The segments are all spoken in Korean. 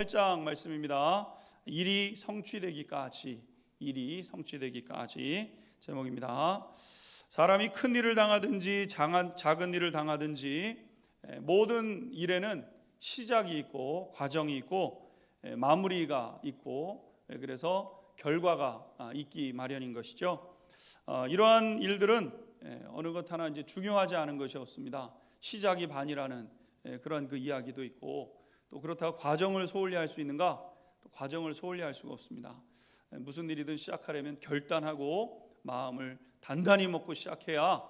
8장 말씀입니다. 일이 성취되기까지 제목입니다. 사람이 큰 일을 당하든지 작은 일을 당하든지 모든 일에는 시작이 있고 과정이 있고 마무리가 있고 그래서 결과가 있기 마련인 것이죠. 이러한 일들은 어느 것 하나 이제 중요하지 않은 것이 없습니다. 시작이 반이라는 그런 그 이야기도 있고, 또 그렇다고 과정을 소홀히 할 수 있는가? 또 과정을 소홀히 할 수가 없습니다. 무슨 일이든 시작하려면 결단하고 마음을 단단히 먹고 시작해야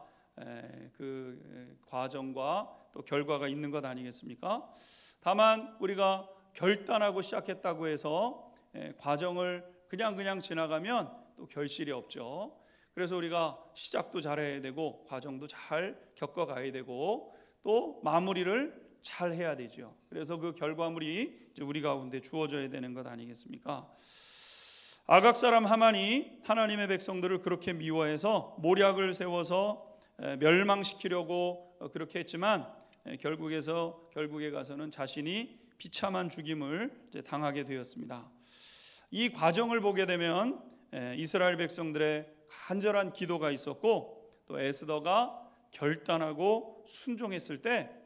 그 과정과 또 결과가 있는 것 아니겠습니까? 다만 우리가 결단하고 시작했다고 해서 과정을 그냥 지나가면 또 결실이 없죠. 그래서 우리가 시작도 잘해야 되고 과정도 잘 겪어가야 되고 또 마무리를 잘 해야 되죠. 그래서 그 결과물이 이제 우리 가운데 주어져야 되는 것 아니겠습니까? 아각 사람 하만이 하나님의 백성들을 그렇게 미워해서 모략을 세워서 멸망시키려고 그렇게 했지만 결국에 가서는 자신이 비참한 죽임을 이제 당하게 되었습니다. 이 과정을 보게 되면 이스라엘 백성들의 간절한 기도가 있었고, 또 에스더가 결단하고 순종했을 때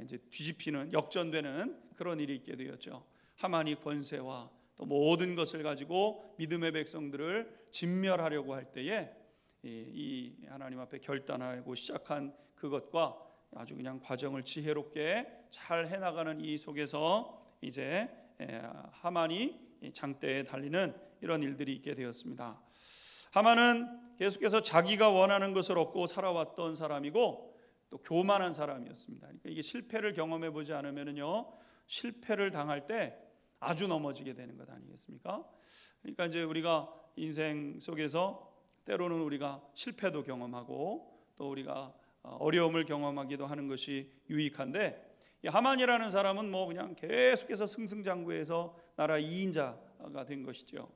이제 뒤집히는, 역전되는 그런 일이 있게 되었죠. 하만이 권세와 또 모든 것을 가지고 믿음의 백성들을 진멸하려고 할 때에 이 하나님 앞에 결단하고 시작한 그것과 아주 그냥 과정을 지혜롭게 잘 해나가는 이 속에서 이제 하만이 장대에 달리는 이런 일들이 있게 되었습니다. 하만은 계속해서 자기가 원하는 것을 얻고 살아왔던 사람이고 또 교만한 사람이었습니다. 그러니까 이게 실패를 경험해 보지 않으면요, 실패를 당할 때 아주 넘어지게 되는 것 아니겠습니까? 그러니까 이제 우리가 인생 속에서 때로는 우리가 실패도 경험하고 또 우리가 어려움을 경험하기도 하는 것이 유익한데, 이 하만이라는 사람은 뭐 그냥 계속해서 승승장구해서 나라 2인자가 된 것이죠.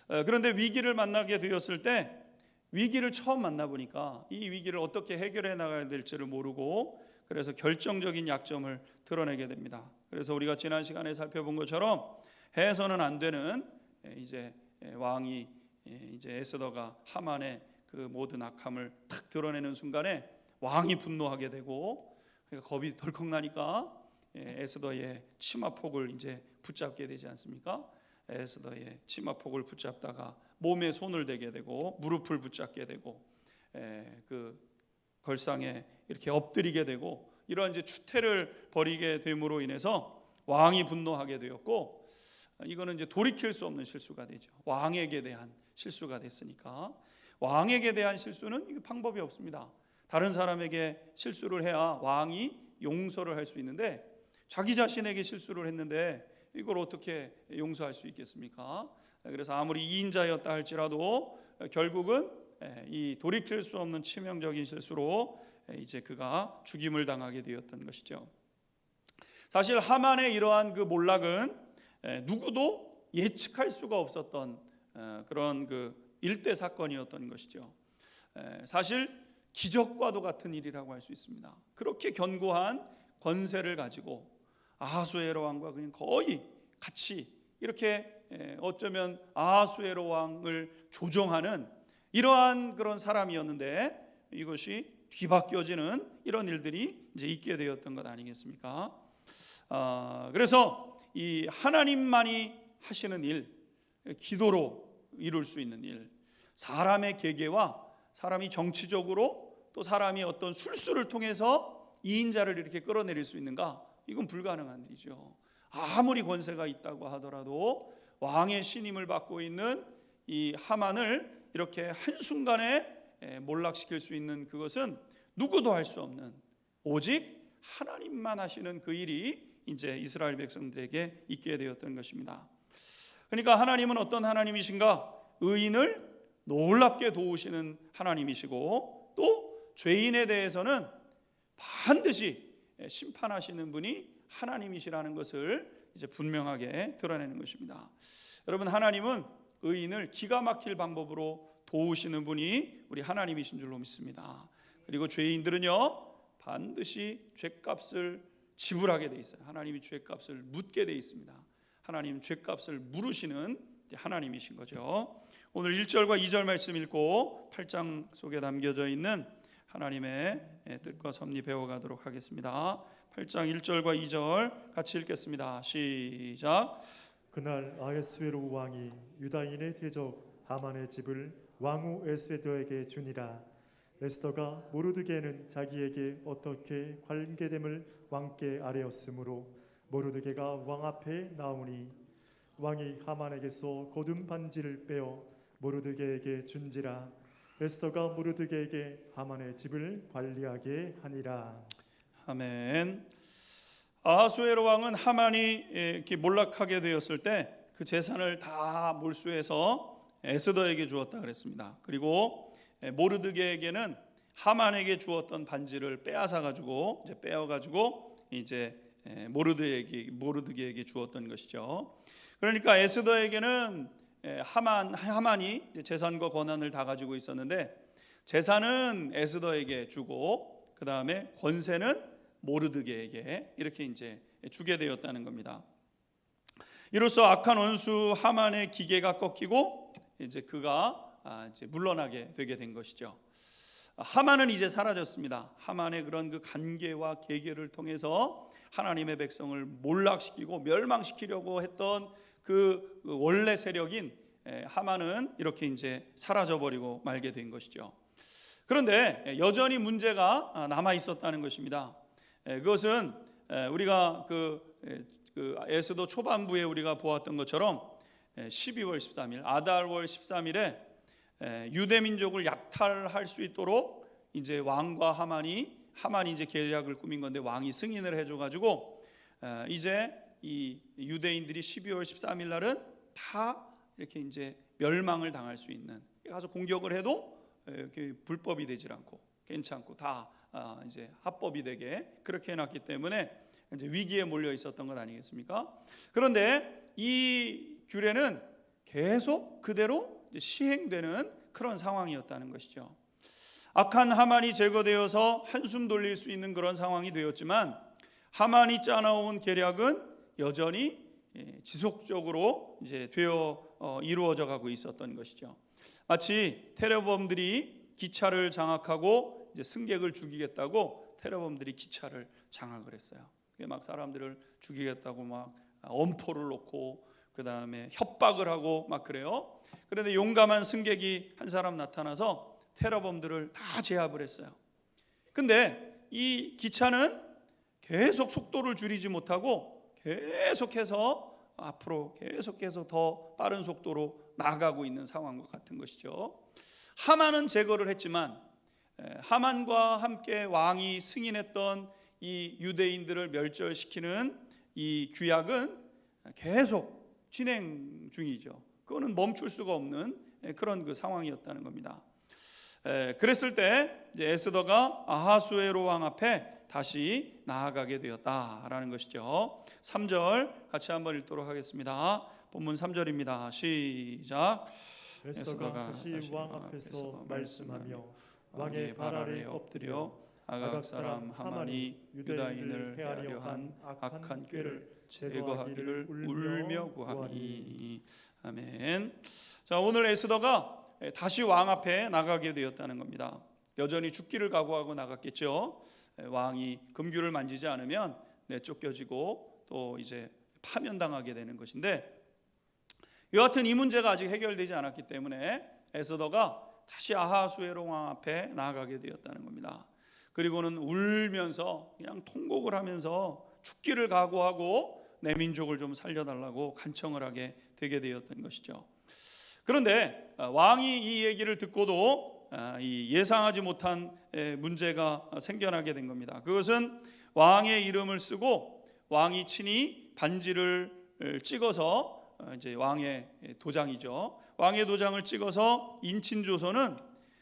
그런데 위기를 만나게 되었을 때, 위기를 처음 만나보니까 이 위기를 어떻게 해결해 나가야 될지를 모르고 그래서 결정적인 약점을 드러내게 됩니다. 그래서 우리가 지난 시간에 살펴본 것처럼 해서는 안 되는 이제 왕이 이제 에스더가 하만의 그 모든 악함을 탁 드러내는 순간에 왕이 분노하게 되고, 그러니까 겁이 덜컥 나니까 에스더의 치마폭을 이제 붙잡게 되지 않습니까? 에스더의 치마폭을 붙잡다가 몸에 손을 대게 되고 무릎을 붙잡게 되고 그 걸상에 이렇게 엎드리게 되고, 이러한 이제 추태를 벌이게 됨으로 인해서 왕이 분노하게 되었고, 이거는 이제 돌이킬 수 없는 실수가 되죠. 왕에게 대한 실수가 됐으니까. 왕에게 대한 실수는 방법이 없습니다. 다른 사람에게 실수를 해야 왕이 용서를 할 수 있는데, 자기 자신에게 실수를 했는데 이걸 어떻게 용서할 수 있겠습니까? 그래서 아무리 2인자였다 할지라도 결국은 이 돌이킬 수 없는 치명적인 실수로 이제 그가 죽임을 당하게 되었던 것이죠. 사실 하만의 이러한 그 몰락은 누구도 예측할 수가 없었던 그런 그 일대 사건이었던 것이죠. 사실 기적과도 같은 일이라고 할 수 있습니다. 그렇게 견고한 권세를 가지고 아하수에로 왕과 그냥 거의 같이 이렇게 어쩌면 아하수에로 왕을 조종하는 이러한 그런 사람이었는데 이것이 뒤바뀌어지는 이런 일들이 이제 있게 되었던 것 아니겠습니까? 그래서 이 하나님만이 하시는 일, 기도로 이룰 수 있는 일, 사람의 계계와 사람이 정치적으로 또 사람이 어떤 술수를 통해서 2인자를 이렇게 끌어내릴 수 있는가? 이건 불가능한 일이죠. 아무리 권세가 있다고 하더라도 왕의 신임을 받고 있는 이 하만을 이렇게 한순간에 몰락시킬 수 있는 그것은 누구도 할 수 없는, 오직 하나님만 하시는 그 일이 이제 이스라엘 백성들에게 있게 되었던 것입니다. 그러니까 하나님은 어떤 하나님이신가? 의인을 놀랍게 도우시는 하나님이시고, 또 죄인에 대해서는 반드시 심판하시는 분이 하나님이시라는 것을 이제 분명하게 드러내는 것입니다. 여러분, 하나님은 의인을 기가 막힐 방법으로 도우시는 분이 우리 하나님이신 줄로 믿습니다. 그리고 죄인들은요, 반드시 죄값을 지불하게 돼 있어요. 하나님이 죄값을 묻게 돼 있습니다. 하나님 죄값을 물으시는 하나님이신 거죠. 오늘 1절과 2절 말씀 읽고 8장 속에 담겨져 있는 하나님의 뜻과 섭리 배워가도록 하겠습니다. 8장 1절과 2절 같이 읽겠습니다. 시작. 그날 아하수에로 왕이 유다인의 대적 하만의 집을 왕후 에스더에게 주니라. 에스더가 모르드게는 자기에게 어떻게 관계됨을 왕께 아뢰었으므로 모르드게가 왕 앞에 나오니 왕이 하만에게서 거둔 반지를 빼어 모르드게에게 준지라. 에스더가 모르드게에게 하만의 집을 관리하게 하니라. 아멘. 아하수에로 왕은 하만이 이렇게 몰락하게 되었을 때 그 재산을 다 몰수해서 에스더에게 주었다 그랬습니다. 그리고 모르드게에게는 하만에게 주었던 반지를 빼앗아 가지고 이제 모르드게에게 주었던 것이죠. 그러니까 에스더에게는 하만이 재산과 권한을 다 가지고 있었는데 재산은 에스더에게 주고 그 다음에 권세는 모르드게에게 이렇게 이제 주게 되었다는 겁니다. 이로써 악한 원수 하만의 기계가 꺾이고 이제 그가 이제 물러나게 되게 된 것이죠. 하만은 이제 사라졌습니다. 하만의 그런 그 간계와 계계를 통해서 하나님의 백성을 몰락시키고 멸망시키려고 했던 그 원래 세력인 하만은 이렇게 이제 사라져버리고 말게 된 것이죠. 그런데 여전히 문제가 남아 있었다는 것입니다. 그것은 우리가 그 에스더 초반부에 우리가 보았던 것처럼 12월 13일 아달월 13일에 유대 민족을 약탈할 수 있도록 이제 왕과 하만이 이제 계략을 꾸민 건데 왕이 승인을 해줘 가지고 이제 이 유대인들이 12월 13일 날은 다 이렇게 이제 멸망을 당할 수 있는, 가서 공격을 해도 이렇게 불법이 되질 않고 괜찮고 다 이제 합법이 되게 그렇게 해놨기 때문에 이제 위기에 몰려 있었던 것 아니겠습니까? 그런데 이 규례는 계속 그대로 시행되는 그런 상황이었다는 것이죠. 악한 하만이 제거되어서 한숨 돌릴 수 있는 그런 상황이 되었지만 하만이 짜놓은 계략은 여전히 지속적으로 이제 이루어져 가고 있었던 것이죠. 마치 테러범들이 기차를 장악하고 이제 승객을 죽이겠다고 테러범들이 기차를 장악을 했어요. 막 사람들을 죽이겠다고 막 엄포를 놓고 그 다음에 협박을 하고 막 그래요. 그런데 용감한 승객이 한 사람 나타나서 테러범들을 다 제압을 했어요. 근데 이 기차는 계속 속도를 줄이지 못하고 계속해서 앞으로 계속해서 더 빠른 속도로 나아가고 있는 상황과 같은 것이죠. 하만은 제거를 했지만 하만과 함께 왕이 승인했던 이 유대인들을 멸절시키는 이 규약은 계속 진행 중이죠. 그거는 멈출 수가 없는 그런 그 상황이었다는 겁니다. 그랬을 때 이제 에스더가 아하수에로 왕 앞에 다시 나아가게 되었다라는 것이죠. 3절 같이 한번 읽도록 하겠습니다. 본문 3절입니다. 시작. 에스더가 다시 왕 앞에서 말씀하며 왕의 발 아래 엎드려 아각 사람 하만이 유다인을 해하려 한 악한 꾀를 제거하기를 울며 구하니. 아멘. 자, 오늘 에스더가 다시 왕 앞에 나가게 되었다는 겁니다. 여전히 죽기를 각오하고 나갔겠죠. 왕이 금규를 만지지 않으면 내쫓겨지고 또 이제 파면당하게 되는 것인데, 여하튼 이 문제가 아직 해결되지 않았기 때문에 에스더가 다시 아하수에로 왕 앞에 나아가게 되었다는 겁니다. 그리고는 울면서 그냥 통곡을 하면서 죽기를 각오하고 내 민족을 좀 살려달라고 간청을 하게 되게 되었던 것이죠. 그런데 왕이 이 얘기를 듣고도 이 예상하지 못한 문제가 생겨나게 된 겁니다. 그것은 왕의 이름을 쓰고 왕이 친히 반지를 찍어서 이제 왕의 도장이죠. 왕의 도장을 찍어서 인친 조서는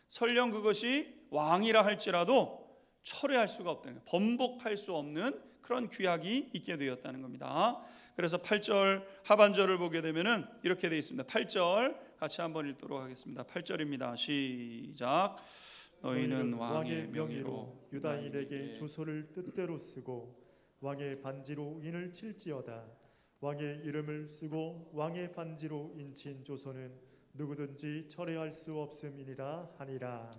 설령 그것이 왕이라 할지라도 철회할 수가 없다는 거예요. 번복할 수 없는 그런 규약이 있게 되었다는 겁니다. 그래서 8절 하반절을 보게 되면은 이렇게 되어 있습니다. 8절 같이 한번 읽도록 하겠습니다. 8절입니다. 시작. 너희는 왕의 명의로 유다인에게 조서를 뜻대로 쓰고 왕의 반지로 인을 칠지어다. 왕의 이름을 쓰고 왕의 반지로 인친 조서는 누구든지 철회할 수 없음이니라 하니라.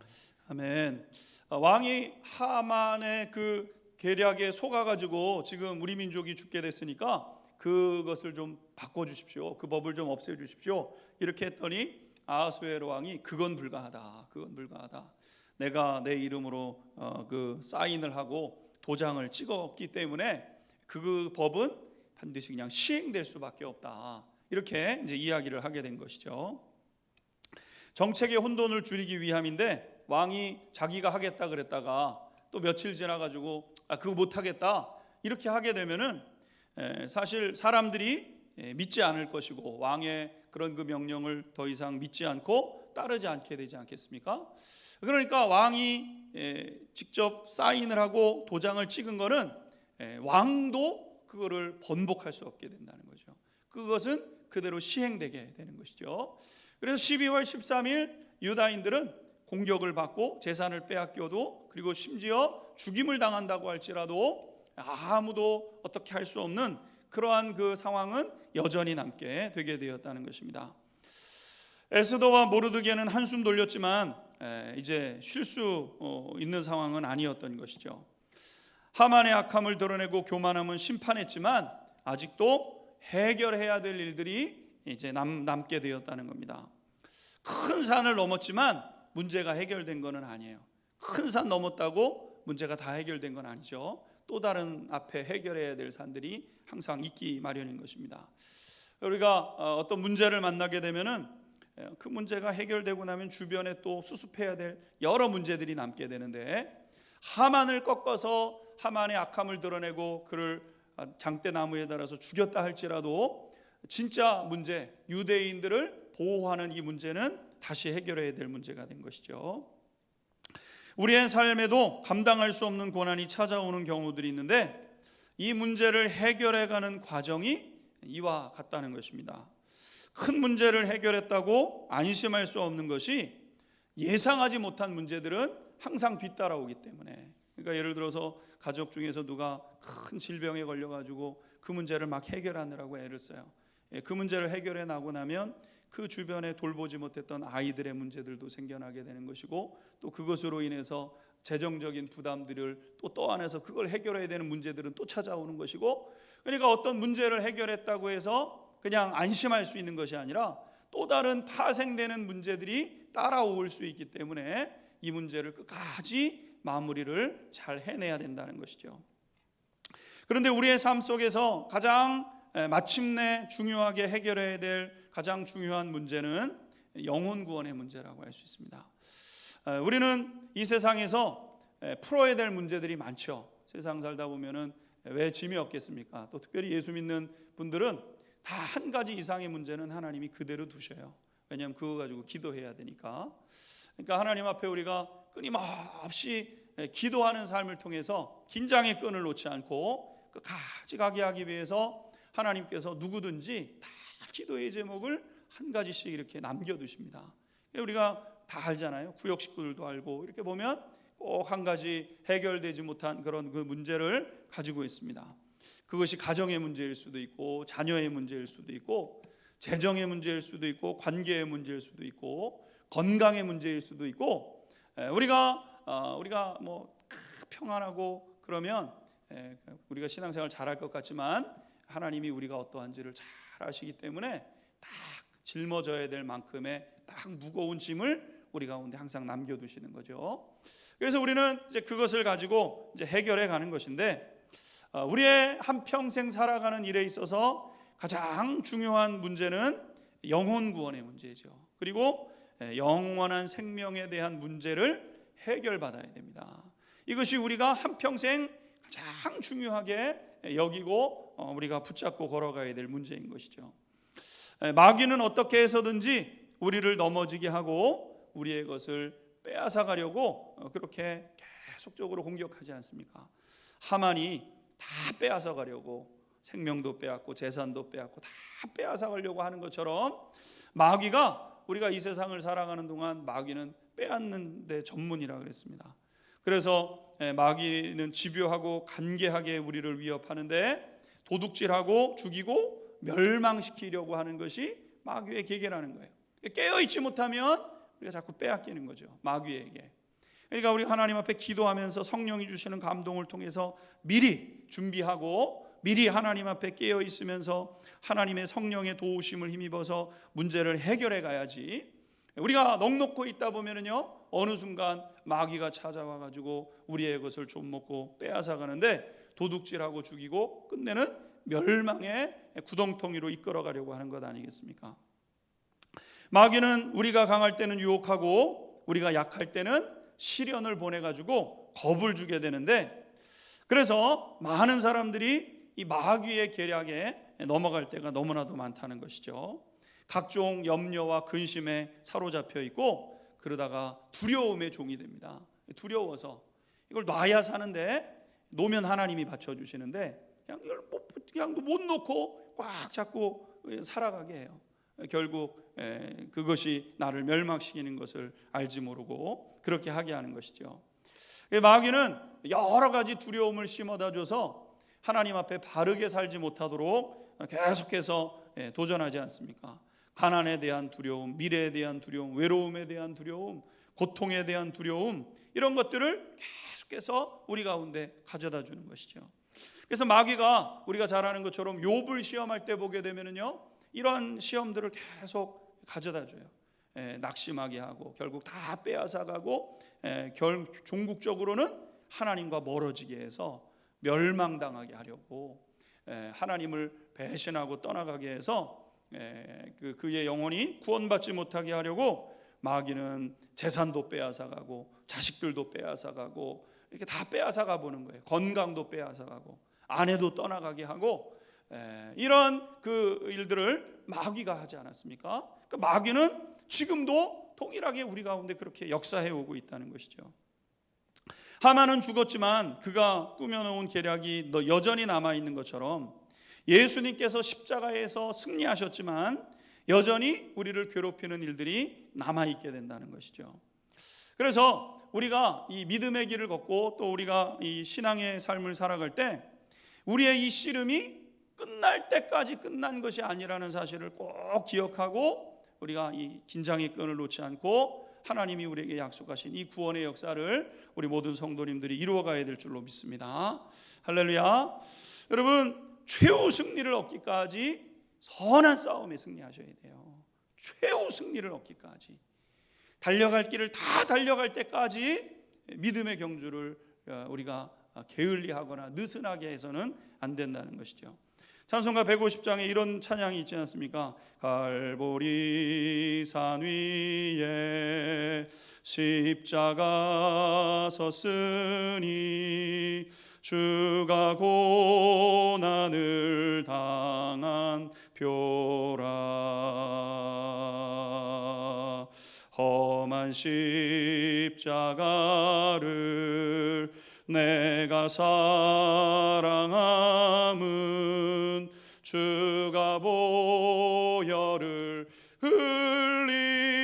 아멘. 왕이 하만의 그 계략에 속아가지고 지금 우리 민족이 죽게 됐으니까 그것을 좀 바꿔주십시오. 그 법을 좀 없애주십시오. 이렇게 했더니 아하수에로 왕이 그건 불가하다. 그건 불가하다. 내가 내 이름으로 그 사인을 하고 도장을 찍었기 때문에 그 법은 반드시 그냥 시행될 수밖에 없다. 이렇게 이제 이야기를 하게 된 것이죠. 정책의 혼돈을 줄이기 위함인데 왕이 자기가 하겠다 그랬다가 또 며칠 지나가지고 그거 못하겠다 이렇게 하게 되면은 사실 사람들이 믿지 않을 것이고 왕의 그런 그 명령을 더 이상 믿지 않고 따르지 않게 되지 않겠습니까? 그러니까 왕이 직접 사인을 하고 도장을 찍은 거는 왕도 그거를 번복할 수 없게 된다는 거죠. 그것은 그대로 시행되게 되는 것이죠. 그래서 12월 13일 유다인들은 공격을 받고 재산을 빼앗겨도 그리고 심지어 죽임을 당한다고 할지라도 아무도 어떻게 할 수 없는 그러한 그 상황은 여전히 남게 되게 되었다는 것입니다. 에스더와 모르드게는 한숨 돌렸지만 이제 쉴 수 있는 상황은 아니었던 것이죠. 하만의 악함을 드러내고 교만함은 심판했지만 아직도 해결해야 될 일들이 이제 남게 되었다는 겁니다. 큰 산을 넘었지만 문제가 해결된 것은 아니에요. 큰 산 넘었다고 문제가 다 해결된 건 아니죠. 또 다른 앞에 해결해야 될 산들이 항상 있기 마련인 것입니다. 우리가 어떤 문제를 만나게 되면은 그 문제가 해결되고 나면 주변에 또 수습해야 될 여러 문제들이 남게 되는데 하만을 꺾어서 하만의 악함을 드러내고 그를 장대나무에 달아서 죽였다 할지라도 진짜 문제, 유대인들을 보호하는 이 문제는 다시 해결해야 될 문제가 된 것이죠. 우리의 삶에도 감당할 수 없는 고난이 찾아오는 경우들이 있는데 이 문제를 해결해가는 과정이 이와 같다는 것입니다. 큰 문제를 해결했다고 안심할 수 없는 것이 예상하지 못한 문제들은 항상 뒤따라오기 때문에, 그러니까 예를 들어서 가족 중에서 누가 큰 질병에 걸려가지고 그 문제를 막 해결하느라고 애를 써요. 그 문제를 해결해 나고 나면 그 주변에 돌보지 못했던 아이들의 문제들도 생겨나게 되는 것이고 또 그것으로 인해서 재정적인 부담들을 또 떠안아서 그걸 해결해야 되는 문제들은 또 찾아오는 것이고, 그러니까 어떤 문제를 해결했다고 해서 그냥 안심할 수 있는 것이 아니라 또 다른 파생되는 문제들이 따라올 수 있기 때문에 이 문제를 끝까지 마무리를 잘 해내야 된다는 것이죠. 그런데 우리의 삶 속에서 가장 마침내 중요하게 해결해야 될 가장 중요한 문제는 영혼 구원의 문제라고 할 수 있습니다. 우리는 이 세상에서 풀어야 될 문제들이 많죠. 세상 살다 보면은 왜 짐이 없겠습니까? 또 특별히 예수 믿는 분들은 다 한 가지 이상의 문제는 하나님이 그대로 두셔요. 왜냐하면 그거 가지고 기도해야 되니까. 그러니까 하나님 앞에 우리가 끊임없이 기도하는 삶을 통해서 긴장의 끈을 놓지 않고 끝까지 가게 하기 위해서 하나님께서 누구든지 다 기도의 제목을 한 가지씩 이렇게 남겨두십니다. 우리가 다 알잖아요. 구역 식구들도 알고 이렇게 보면 꼭 한 가지 해결되지 못한 그런 그 문제를 가지고 있습니다. 그것이 가정의 문제일 수도 있고 자녀의 문제일 수도 있고 재정의 문제일 수도 있고 관계의 문제일 수도 있고 건강의 문제일 수도 있고 우리가 뭐 평안하고 그러면 우리가 신앙생활 잘할 것 같지만 하나님이 우리가 어떠한지를 잘 아시기 때문에 딱 짊어져야 될 만큼의 딱 무거운 짐을 우리 가운데 항상 남겨두시는 거죠. 그래서 우리는 이제 그것을 가지고 이제 해결해 가는 것인데 우리의 한평생 살아가는 일에 있어서 가장 중요한 문제는 영혼 구원의 문제죠. 그리고 영원한 생명에 대한 문제를 해결받아야 됩니다. 이것이 우리가 한평생 가장 중요하게 여기고 우리가 붙잡고 걸어가야 될 문제인 것이죠. 마귀는 어떻게 해서든지 우리를 넘어지게 하고 우리의 것을 빼앗아 가려고 그렇게 계속적으로 공격하지 않습니까? 하만이 다 빼앗아 가려고 생명도 빼앗고 재산도 빼앗고 다 빼앗아 가려고 하는 것처럼 마귀가 우리가 이 세상을 살아가는 동안 마귀는 빼앗는 데 전문이라 그랬습니다. 그래서 마귀는 집요하고 간계하게 우리를 위협하는데 도둑질하고 죽이고 멸망시키려고 하는 것이 마귀의 계계라는 거예요. 깨어있지 못하면 우리가 자꾸 빼앗기는 거죠, 마귀에게. 그러니까 우리 하나님 앞에 기도하면서 성령이 주시는 감동을 통해서 미리 준비하고 미리 하나님 앞에 깨어 있으면서 하나님의 성령의 도우심을 힘입어서 문제를 해결해 가야지, 우리가 넋놓고 있다 보면은요, 어느 순간 마귀가 찾아와 가지고 우리의 것을 좀 먹고 빼앗아 가는데 도둑질하고 죽이고 끝내는 멸망의 구덩텅이로 이끌어 가려고 하는 것 아니겠습니까? 마귀는 우리가 강할 때는 유혹하고 우리가 약할 때는 시련을 보내 가지고 겁을 주게 되는데, 그래서 많은 사람들이 이 마귀의 계략에 넘어갈 때가 너무나도 많다는 것이죠. 각종 염려와 근심에 사로잡혀 있고 그러다가 두려움의 종이 됩니다. 두려워서 이걸 놔야 사는데 놓으면 하나님이 받쳐주시는데 그냥 못 놓고 꽉 잡고 살아가게 해요. 결국 그것이 나를 멸망시키는 것을 알지 모르고 그렇게 하게 하는 것이죠. 마귀는 여러 가지 두려움을 심어다 줘서 하나님 앞에 바르게 살지 못하도록 계속해서 도전하지 않습니까? 가난에 대한 두려움, 미래에 대한 두려움, 외로움에 대한 두려움, 고통에 대한 두려움, 이런 것들을 계속해서 우리 가운데 가져다 주는 것이죠. 그래서 마귀가 우리가 잘 아는 것처럼 욥을 시험할 때 보게 되면은요, 이런 시험들을 계속 가져다 줘요. 낙심하게 하고 결국 다 빼앗아가고 종국적으로는 하나님과 멀어지게 해서 멸망당하게 하려고, 하나님을 배신하고 떠나가게 해서 그의 영혼이 구원받지 못하게 하려고 마귀는 재산도 빼앗아가고 자식들도 빼앗아가고 이렇게 다 빼앗아가 보는 거예요. 건강도 빼앗아가고 아내도 떠나가게 하고, 이런 그 일들을 마귀가 하지 않았습니까? 그러니까 마귀는 지금도 동일하게 우리 가운데 그렇게 역사해 오고 있다는 것이죠. 하만은 죽었지만 그가 꾸며놓은 계략이 여전히 남아있는 것처럼 예수님께서 십자가에서 승리하셨지만 여전히 우리를 괴롭히는 일들이 남아있게 된다는 것이죠. 그래서 우리가 이 믿음의 길을 걷고 또 우리가 이 신앙의 삶을 살아갈 때 우리의 이 씨름이 끝날 때까지 끝난 것이 아니라는 사실을 꼭 기억하고 우리가 이 긴장의 끈을 놓지 않고 하나님이 우리에게 약속하신 이 구원의 역사를 우리 모든 성도님들이 이루어가야 될 줄로 믿습니다. 할렐루야. 여러분, 최후 승리를 얻기까지 선한 싸움에 승리하셔야 돼요. 최후 승리를 얻기까지, 달려갈 길을 다 달려갈 때까지 믿음의 경주를 우리가 게을리하거나 느슨하게 해서는 안 된다는 것이죠. 찬송가 150장에 이런 찬양이 있지 않습니까? 갈보리 산 위에 십자가 섰으니 주가 고난을 당한 표라. 험한 십자가를 내가 사랑함은 주가 보혈을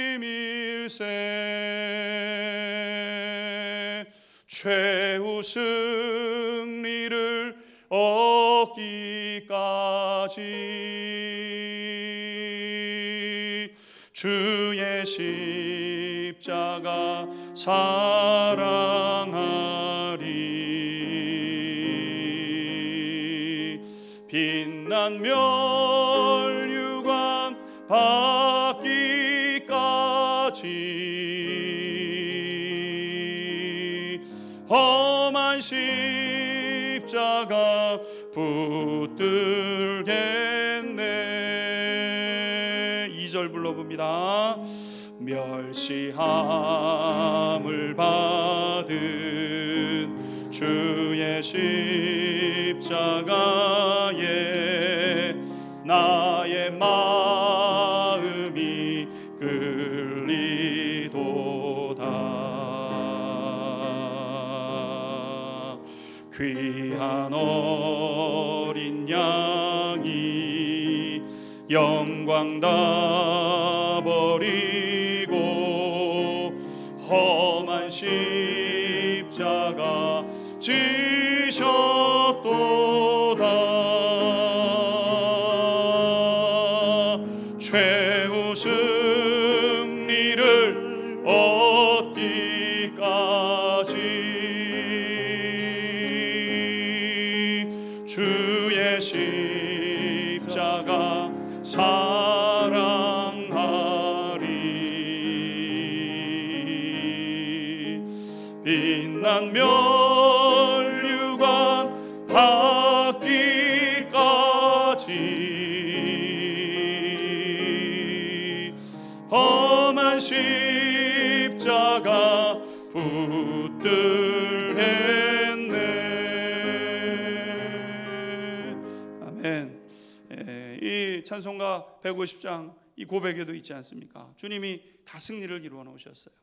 흘림일세. 최후 승리를 얻기까지 주의 십자가 사랑하리. 빛난 멸류관 받기까지 험한 십자가 붙들겠네. 2절 불러봅니다. 멸시함을 받은 주의 십자가에 나의 마음이 끌리도다. 귀한 어린 양이 영광 다 버리고 험한 십자가 지셨도다. 최후 승리를 얻기까지 주의 십자가 사랑하리. 빛난 면류관 받기까지 험한 십자가 붙들겠네. 아멘. 이 찬송가 150장 이 고백에도 있지 않습니까? 주님이 다 승리를 이루어 놓으셨어요.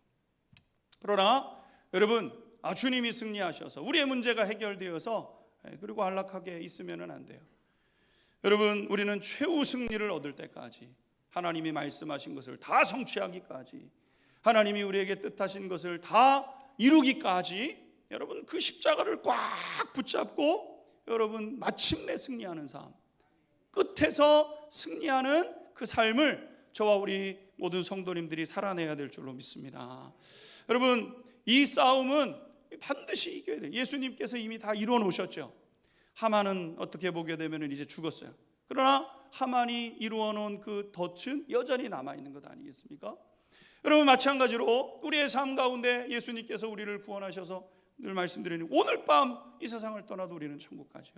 그러나 여러분, 주님이 승리하셔서 우리의 문제가 해결되어서 그리고 안락하게 있으면 안 돼요. 여러분, 우리는 최후 승리를 얻을 때까지, 하나님이 말씀하신 것을 다 성취하기까지, 하나님이 우리에게 뜻하신 것을 다 이루기까지 여러분 그 십자가를 꽉 붙잡고 여러분 마침내 승리하는 삶, 끝에서 승리하는 그 삶을 저와 우리 모든 성도님들이 살아내야 될 줄로 믿습니다. 여러분, 이 싸움은 반드시 이겨야 돼요. 예수님께서 이미 다 이루어 놓으셨죠. 하만은 어떻게 보게 되면 이제 죽었어요. 그러나 하만이 이루어 놓은 그 덫은 여전히 남아있는 것 아니겠습니까? 여러분, 마찬가지로 우리의 삶 가운데 예수님께서 우리를 구원하셔서 늘 말씀드리는 오늘 밤 이 세상을 떠나도 우리는 천국 가죠.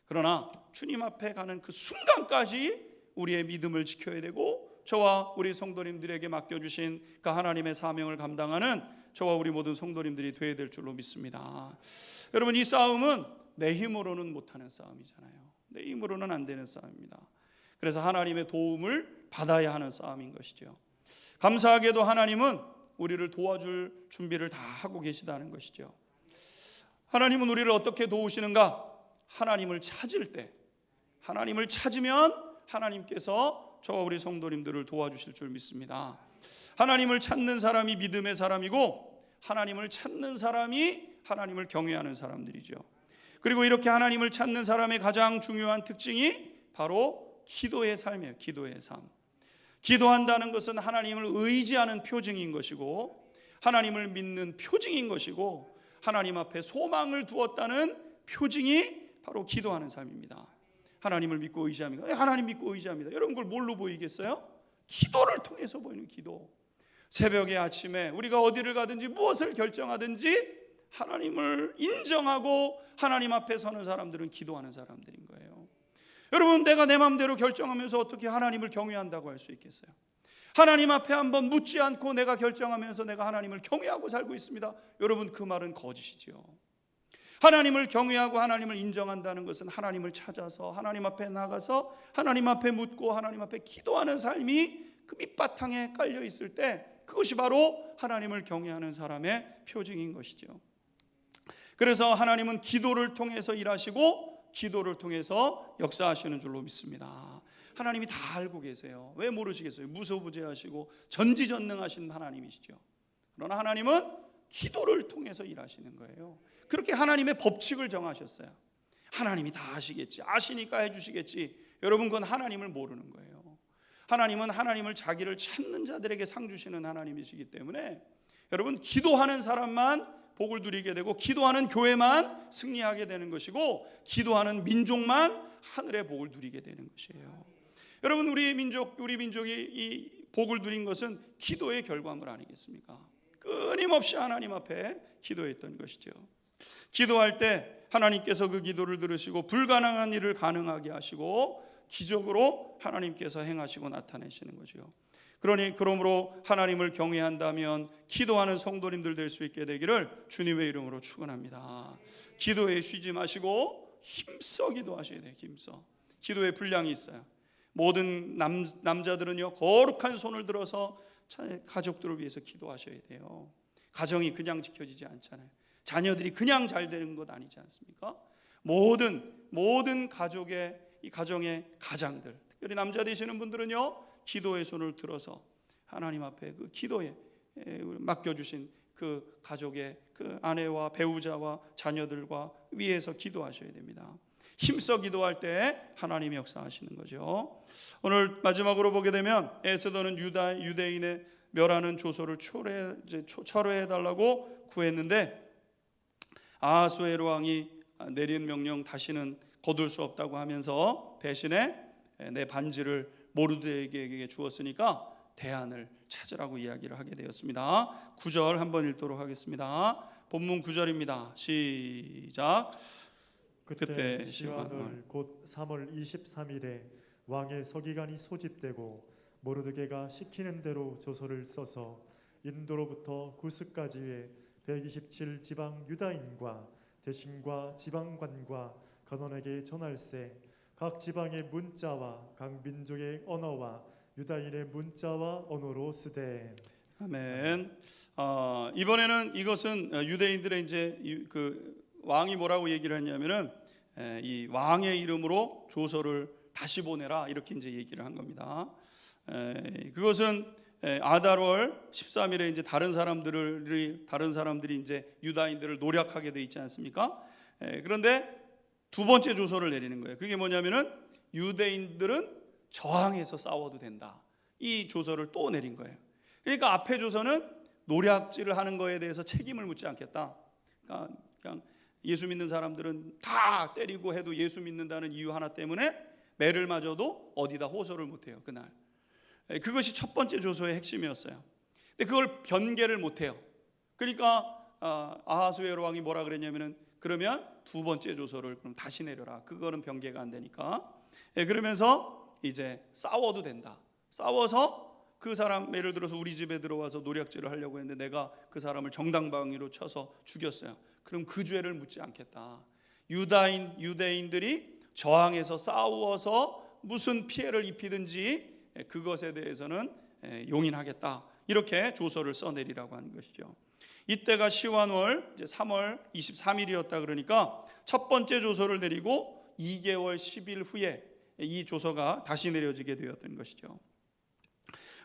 그러나 주님 앞에 가는 그 순간까지 우리의 믿음을 지켜야 되고, 저와 우리 성도님들에게 맡겨주신 그 하나님의 사명을 감당하는 저와 우리 모든 성도님들이 되어야 될 줄로 믿습니다. 여러분, 이 싸움은 내 힘으로는 못하는 싸움이잖아요. 내 힘으로는 안 되는 싸움입니다. 그래서 하나님의 도움을 받아야 하는 싸움인 것이죠. 감사하게도 하나님은 우리를 도와줄 준비를 다 하고 계시다는 것이죠. 하나님은 우리를 어떻게 도우시는가? 하나님을 찾을 때, 하나님을 찾으면 하나님께서 저와 우리 성도님들을 도와주실 줄 믿습니다. 하나님을 찾는 사람이 믿음의 사람이고, 하나님을 찾는 사람이 하나님을 경외하는 사람들이죠. 그리고 이렇게 하나님을 찾는 사람의 가장 중요한 특징이 바로 기도의 삶이에요. 기도의 삶. 기도한다는 것은 하나님을 의지하는 표징인 것이고, 하나님을 믿는 표징인 것이고, 하나님 앞에 소망을 두었다는 표징이 바로 기도하는 삶입니다. 하나님을 믿고 의지합니다. 하나님 믿고 의지합니다. 여러분, 그걸 뭘로 보이겠어요? 기도를 통해서 보이는 기도. 새벽에, 아침에 우리가 어디를 가든지 무엇을 결정하든지 하나님을 인정하고 하나님 앞에 서는 사람들은 기도하는 사람들인 거예요. 여러분, 내가 내 마음대로 결정하면서 어떻게 하나님을 경외한다고 할 수 있겠어요? 하나님 앞에 한번 묻지 않고 내가 결정하면서 내가 하나님을 경외하고 살고 있습니다. 여러분, 그 말은 거짓이죠. 하나님을 경외하고 하나님을 인정한다는 것은 하나님을 찾아서 하나님 앞에 나가서 하나님 앞에 묻고 하나님 앞에 기도하는 삶이 그 밑바탕에 깔려 있을 때, 그것이 바로 하나님을 경외하는 사람의 표징인 것이죠. 그래서 하나님은 기도를 통해서 일하시고 기도를 통해서 역사하시는 줄로 믿습니다. 하나님이 다 알고 계세요. 왜 모르시겠어요? 무소부재하시고 전지전능하신 하나님이시죠. 그러나 하나님은 기도를 통해서 일하시는 거예요. 그렇게 하나님의 법칙을 정하셨어요. 하나님이 다 아시겠지, 아시니까 해주시겠지. 여러분, 그건 하나님을 모르는 거예요. 하나님은 하나님을 자기를 찾는 자들에게 상 주시는 하나님이시기 때문에 여러분, 기도하는 사람만 복을 누리게 되고, 기도하는 교회만 승리하게 되는 것이고, 기도하는 민족만 하늘의 복을 누리게 되는 것이에요. 여러분, 우리 민족이 이 복을 누린 것은 기도의 결과물 아니겠습니까? 끊임없이 하나님 앞에 기도했던 것이죠. 기도할 때 하나님께서 그 기도를 들으시고 불가능한 일을 가능하게 하시고 기적으로 하나님께서 행하시고 나타내시는 거죠. 그러므로 하나님을 경외한다면 기도하는 성도님들 될 수 있게 되기를 주님의 이름으로 축원합니다. 기도에 쉬지 마시고 힘써 기도하셔야 돼요. 힘써. 기도에 분량이 있어요. 모든 남자들은요, 거룩한 손을 들어서 가족들을 위해서 기도하셔야 돼요. 가정이 그냥 지켜지지 않잖아요. 자녀들이 그냥 잘 되는 것 아니지 않습니까? 모든 가족의 이 가정의 가장들, 특별히 남자 되시는 분들은요, 기도의 손을 들어서 하나님 앞에 그 기도에 맡겨주신 그 가족의 그 아내와 배우자와 자녀들과 위해서 기도하셔야 됩니다. 힘써 기도할 때 하나님이 역사하시는 거죠. 오늘 마지막으로 보게 되면 에스더는 유대인의 멸하는 조소를 철회해달라고 구했는데 아하수에로 왕이 내린 명령 다시는 거둘 수 없다고 하면서 대신에 내 반지를 모르드게에게 주었으니까 대안을 찾으라고 이야기를 하게 되었습니다. 9절 한번 읽도록 하겠습니다. 본문 9절입니다. 시작. 그때 시완월 곧 3월 23일에 왕의 서기관이 소집되고 모르드게가 시키는 대로 조서를 써서 인도로부터 구스까지의 127 지방 유다인과 대신과 지방관과 관원에게 전할세. 각 지방의 문자와 각 민족의 언어와 유다인의 문자와 언어로 쓰되. 아멘. 이번에는 이것은 유대인들의 이제 그 왕이 뭐라고 얘기를 했냐면은 이 왕의 이름으로 조서를 다시 보내라 이렇게 이제 얘기를 한 겁니다. 그것은 아달월 13일에 이제 다른 사람들이 이제 유다인들을 노략하게 돼 있지 않습니까? 그런데 두 번째 조서를 내리는 거예요. 그게 뭐냐면은 유대인들은 저항해서 싸워도 된다. 이 조서를 또 내린 거예요. 그러니까 앞에 조서는 노략질을 하는 거에 대해서 책임을 묻지 않겠다. 그러니까 그냥 예수 믿는 사람들은 다 때리고 해도 예수 믿는다는 이유 하나 때문에 매를 맞아도 어디다 호소를 못해요. 그날. 그것이 첫 번째 조서의 핵심이었어요. 근데 그걸 변개를 못해요. 그러니까 아하수에로 왕이 뭐라 그랬냐면은 그러면 두 번째 조서를 그럼 다시 내려라. 그거는 변개가 안 되니까. 그러면서 이제 싸워도 된다. 싸워서 그 사람 예를 들어서 우리 집에 들어와서 노략질을 하려고 했는데 내가 그 사람을 정당방위로 쳐서 죽였어요. 그럼 그 죄를 묻지 않겠다. 유대인들이 저항해서 싸워서 무슨 피해를 입히든지 그것에 대해서는 용인하겠다. 이렇게 조서를 써내리라고 하는 것이죠. 이때가 시완월 이제 3월 23일이었다 그러니까 첫 번째 조서를 내리고 2개월 10일 후에 이 조서가 다시 내려지게 되었던 것이죠.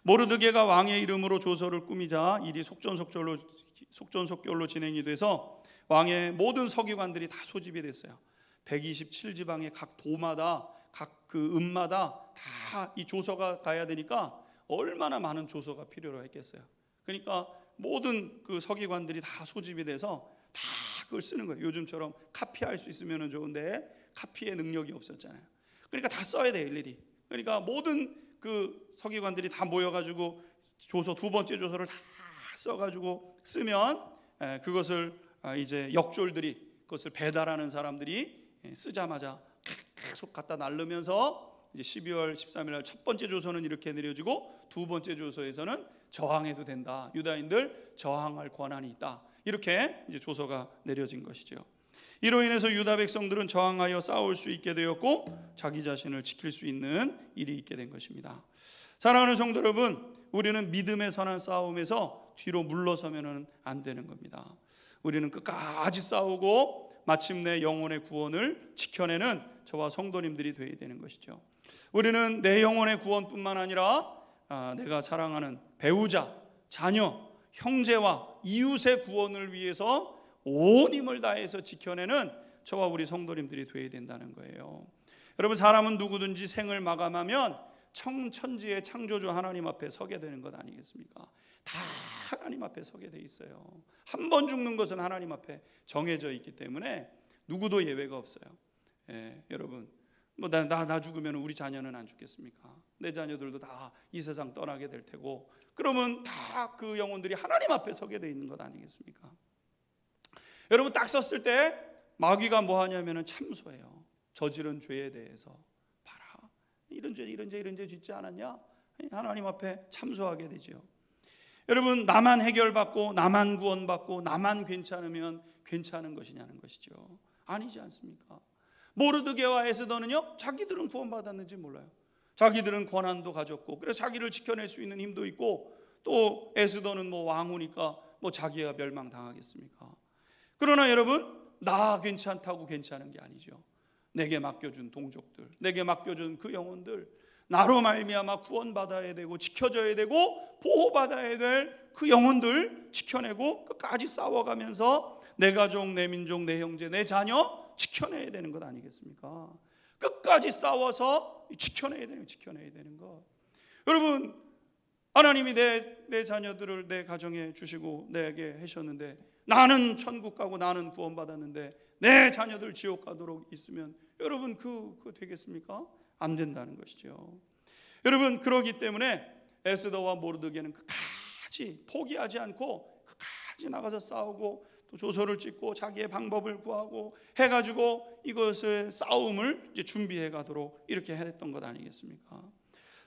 모르드게가 왕의 이름으로 조서를 꾸미자 일이 속전속결로 진행이 돼서 왕의 모든 서기관들이 다 소집이 됐어요. 127지방의 각 도마다 각 그 읍마다 다 이 조서가 가야 되니까 얼마나 많은 조서가 필요로 했겠어요. 그러니까 모든 그 서기관들이 다 소집이 돼서 다 그걸 쓰는 거예요. 요즘처럼 카피할 수 있으면 좋은데 카피의 능력이 없었잖아요. 그러니까 다 써야 돼요, 일일이. 그러니까 모든 그 서기관들이 다 모여가지고 조서 두 번째 조서를 다 써가지고 쓰면 그것을 이제 역졸들이 그것을 배달하는 사람들이 쓰자마자 계속 갖다 날르면서 이제 12월 13일 날 첫 번째 조서는 이렇게 내려지고 두 번째 조서에서는 저항해도 된다. 유다인들 저항할 권한이 있다. 이렇게 이제 조서가 내려진 것이죠. 이로 인해서 유다 백성들은 저항하여 싸울 수 있게 되었고 자기 자신을 지킬 수 있는 일이 있게 된 것입니다. 사랑하는 성도 여러분, 우리는 믿음의 선한 싸움에서 뒤로 물러서면 안 되는 겁니다. 우리는 끝까지 싸우고 마침내 영혼의 구원을 지켜내는 저와 성도님들이 되어야 되는 것이죠. 우리는 내 영혼의 구원뿐만 아니라 내가 사랑하는 배우자, 자녀, 형제와 이웃의 구원을 위해서 온 힘을 다해서 지켜내는 저와 우리 성도님들이 되어야 된다는 거예요. 여러분, 사람은 누구든지 생을 마감하면 천지의 창조주 하나님 앞에 서게 되는 것 아니겠습니까? 다 하나님 앞에 서게 돼 있어요. 한 번 죽는 것은 하나님 앞에 정해져 있기 때문에 누구도 예외가 없어요. 여러분, 뭐 나 죽으면 우리 자녀는 안 죽겠습니까? 내 자녀들도 다 이 세상 떠나게 될 테고, 그러면 다 그 영혼들이 하나님 앞에 서게 돼 있는 것 아니겠습니까? 여러분, 딱 썼을 때 마귀가 뭐 하냐면은 참소해요. 저지른 죄에 대해서 봐라, 이런 죄 짓지 않았냐? 하나님 앞에 참소하게 되죠. 여러분, 나만 해결받고 나만 구원받고 나만 괜찮으면 괜찮은 것이냐는 것이죠. 아니지 않습니까? 모르드게와 에스더는요, 자기들은 구원받았는지 몰라요. 자기들은 권한도 가졌고, 그래서 자기를 지켜낼 수 있는 힘도 있고, 또 에스더는 뭐 왕후니까 뭐 자기가 멸망당하겠습니까? 그러나 여러분, 나 괜찮다고 괜찮은 게 아니죠. 내게 맡겨준 동족들, 내게 맡겨준 그 영혼들, 나로 말미암아 구원받아야 되고 지켜져야 되고 보호받아야 될 그 영혼들 지켜내고 끝까지 싸워가면서 내 가족, 내 민족, 내 형제, 내 자녀 지켜내야 되는 것 아니겠습니까? 끝까지 싸워서 지켜내야 되는 것. 여러분, 하나님이 내 자녀들을 내 가정에 주시고 내게 하셨는데, 나는 천국 가고 나는 구원받았는데 내 자녀들 지옥 가도록 있으면 여러분 그거 되겠습니까? 안 된다는 것이죠. 여러분, 그러기 때문에 에스더와 모르드게는 끝까지 포기하지 않고 끝까지 나가서 싸우고 또 조서를 찍고 자기의 방법을 구하고 해가지고 이것의 싸움을 이제 준비해 가도록 이렇게 했던 것 아니겠습니까?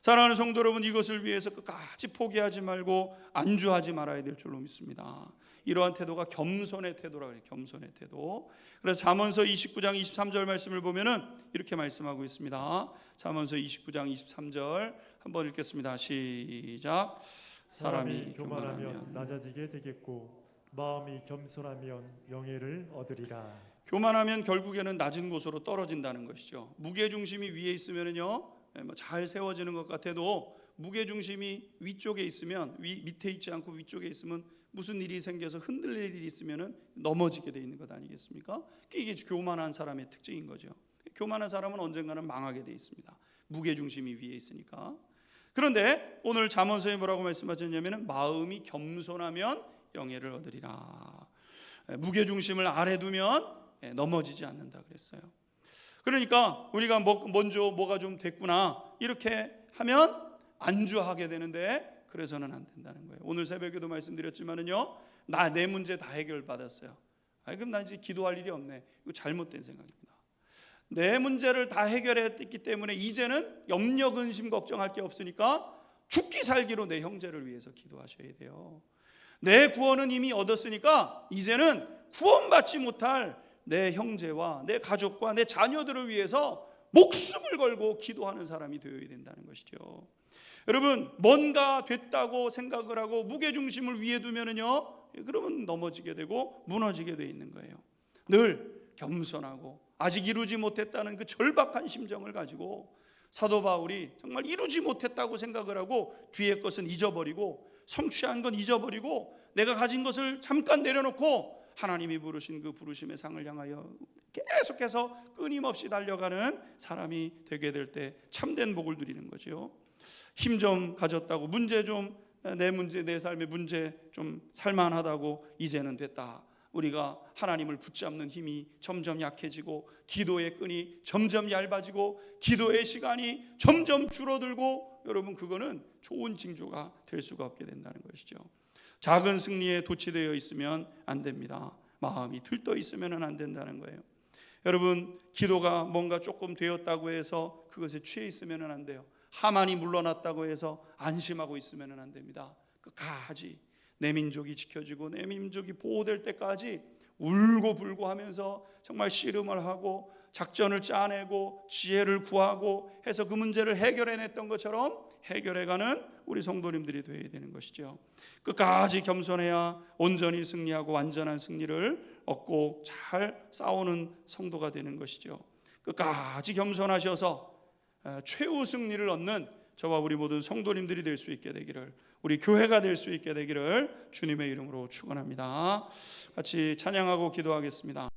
사랑하는 성도 여러분, 이것을 위해서 끝까지 포기하지 말고 안주하지 말아야 될 줄로 믿습니다. 이러한 태도가 겸손의 태도라고 해요. 겸손의 태도. 그래서 잠언서 29장 23절 말씀을 보면은 이렇게 말씀하고 있습니다. 잠언서 29장 23절 한번 읽겠습니다. 시작. 사람이 교만하면 낮아지게 되겠고 마음이 겸손하면 영예를 얻으리라. 교만하면 결국에는 낮은 곳으로 떨어진다는 것이죠. 무게중심이 위에 있으면요, 잘 세워지는 것 같아도 무게중심이 위쪽에 있으면, 밑에 있지 않고 위쪽에 있으면 무슨 일이 생겨서 흔들릴 일이 있으면 넘어지게 돼 있는 것 아니겠습니까? 이게 교만한 사람의 특징인 거죠. 교만한 사람은 언젠가는 망하게 돼 있습니다. 무게중심이 위에 있으니까. 그런데 오늘 잠언서에 뭐라고 말씀하셨냐면 마음이 겸손하면 영예를 얻으리라. 무게중심을 아래 두면 넘어지지 않는다 그랬어요. 그러니까 우리가 먼저 뭐가 좀 됐구나 이렇게 하면 안주하게 되는데, 그래서는 안 된다는 거예요. 오늘 새벽에도 말씀드렸지만은요, 내 문제 다 해결받았어요. 그럼 나 이제 기도할 일이 없네. 이거 잘못된 생각입니다. 내 문제를 다 해결했기 때문에 이제는 염려 근심 걱정할 게 없으니까 죽기 살기로 내 형제를 위해서 기도하셔야 돼요. 내 구원은 이미 얻었으니까 이제는 구원받지 못할 내 형제와 내 가족과 내 자녀들을 위해서 목숨을 걸고 기도하는 사람이 되어야 된다는 것이죠. 여러분, 뭔가 됐다고 생각을 하고 무게중심을 위에 두면은요, 그러면 넘어지게 되고 무너지게 돼 있는 거예요. 늘 겸손하고 아직 이루지 못했다는 그 절박한 심정을 가지고 사도 바울이 정말 이루지 못했다고 생각을 하고 뒤에 것은 잊어버리고 성취한 건 잊어버리고 내가 가진 것을 잠깐 내려놓고 하나님이 부르신 그 부르심의 상을 향하여 계속해서 끊임없이 달려가는 사람이 되게 될 때 참된 복을 누리는 거죠. 힘 좀 가졌다고 문제 좀, 내 문제, 내 삶의 문제 좀 살만하다고 이제는 됐다, 우리가 하나님을 붙잡는 힘이 점점 약해지고 기도의 끈이 점점 얇아지고 기도의 시간이 점점 줄어들고, 여러분 그거는 좋은 징조가 될 수가 없게 된다는 것이죠. 작은 승리에 도취되어 있으면 안 됩니다. 마음이 들떠 있으면 안 된다는 거예요. 여러분, 기도가 뭔가 조금 되었다고 해서 그것에 취해 있으면 안 돼요. 하만이 물러났다고 해서 안심하고 있으면 안 됩니다. 끝까지 내 민족이 지켜지고 내 민족이 보호될 때까지 울고 불고 하면서 정말 씨름을 하고 작전을 짜내고 지혜를 구하고 해서 그 문제를 해결해냈던 것처럼 해결해가는 우리 성도님들이 되어야 되는 것이죠. 끝까지 겸손해야 온전히 승리하고 완전한 승리를 얻고 잘 싸우는 성도가 되는 것이죠. 끝까지 겸손하셔서 최후 승리를 얻는 저와 우리 모든 성도님들이 될 수 있게 되기를, 우리 교회가 될 수 있게 되기를 주님의 이름으로 축원합니다. 같이 찬양하고 기도하겠습니다.